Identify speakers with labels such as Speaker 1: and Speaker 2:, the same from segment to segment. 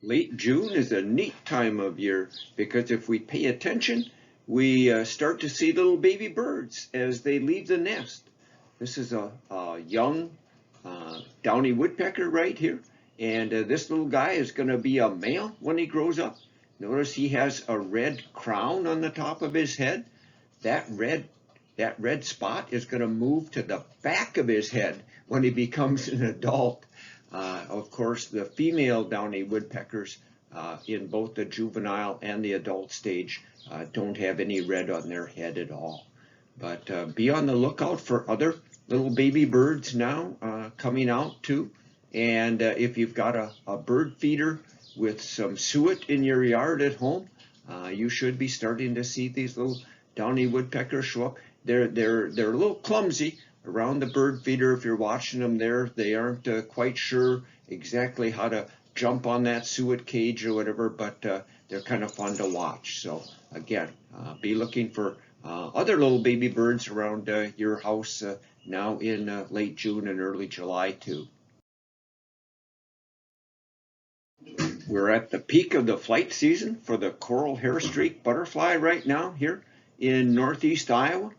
Speaker 1: Late June is a neat time of year because if we pay attention, we start to see little baby birds as they leave the nest. This is a young Downy Woodpecker right here, and this little guy is going to be a male when he grows up. Notice he has a red crown on the top of his head. That red spot is going to move to the back of his head when he becomes an adult. Of course, the female Downy woodpeckers in both the juvenile and the adult stage don't have any red on their head at all. But be on the lookout for other little baby birds now coming out too. And if you've got a bird feeder with some suet in your yard at home, you should be starting to see these little Downy woodpeckers show up. They're a little clumsy around the bird feeder. If you're watching them there, they aren't quite sure exactly how to jump on that suet cage or whatever, but they're kind of fun to watch. So again, be looking for other little baby birds around your house now in late June and early July too. We're at the peak of the flight season for the coral hairstreak butterfly right now here in northeast Iowa.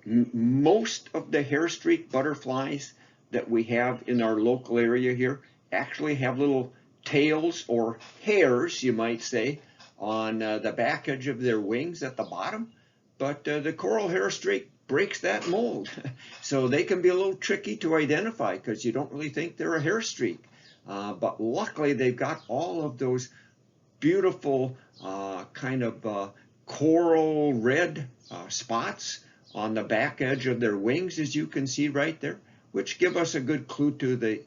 Speaker 1: Most of the hairstreak butterflies that we have in our local area here actually have little tails or hairs, you might say, on the back edge of their wings at the bottom. But the coral hairstreak breaks that mold. So they can be a little tricky to identify because you don't really think they're a hairstreak. But luckily they've got all of those beautiful kind of coral red spots on the back edge of their wings, as you can see right there, which give us a good clue to the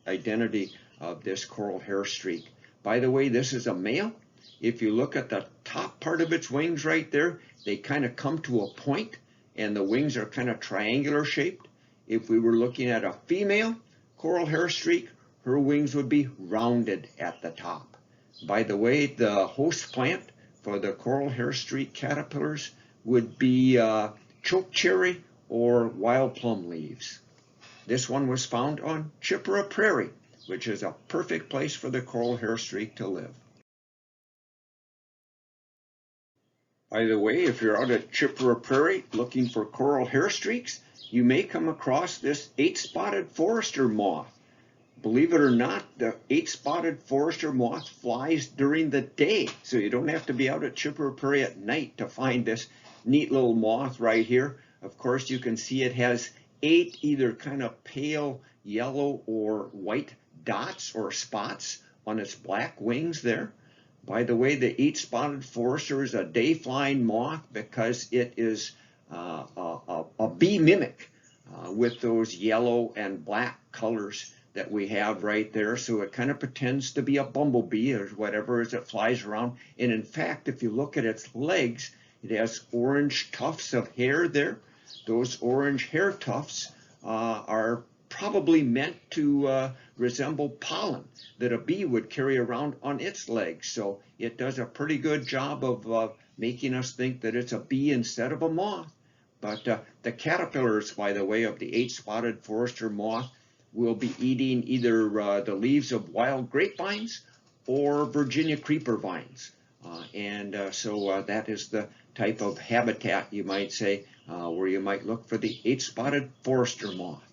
Speaker 1: identity of this coral hairstreak. By the way, this is a male. If you look at the top part of its wings right there, they kind of come to a point and the wings are kind of triangular shaped. If we were looking at a female coral hairstreak, her wings would be rounded at the top. By the way, the host plant for the coral hairstreak caterpillars would be chokecherry or wild plum leaves. This one was found on Chippewa Prairie, which is a perfect place for the coral hairstreak to live. By the way, if you're out at Chippewa Prairie looking for coral hairstreaks, you may come across this eight-spotted forester moth. Believe it or not, the eight-spotted forester moth flies during the day, so you don't have to be out at Chippewa Prairie at night to find this neat little moth right here. Of course, you can see it has 8 either kind of pale yellow or white dots or spots on its black wings there. By the way, the eight-spotted forester is a day-flying moth because it is a bee mimic with those yellow and black colors that we have right there. So it kind of pretends to be a bumblebee or whatever as it flies around. And in fact, if you look at its legs, it has orange tufts of hair there. Those orange hair tufts are probably meant to resemble pollen that a bee would carry around on its legs. So it does a pretty good job of making us think that it's a bee instead of a moth. But the caterpillars, by the way, of the eight-spotted forester moth will be eating either the leaves of wild grapevines or Virginia creeper vines. So that is the type of habitat, you might say, where you might look for the eight-spotted forester moth.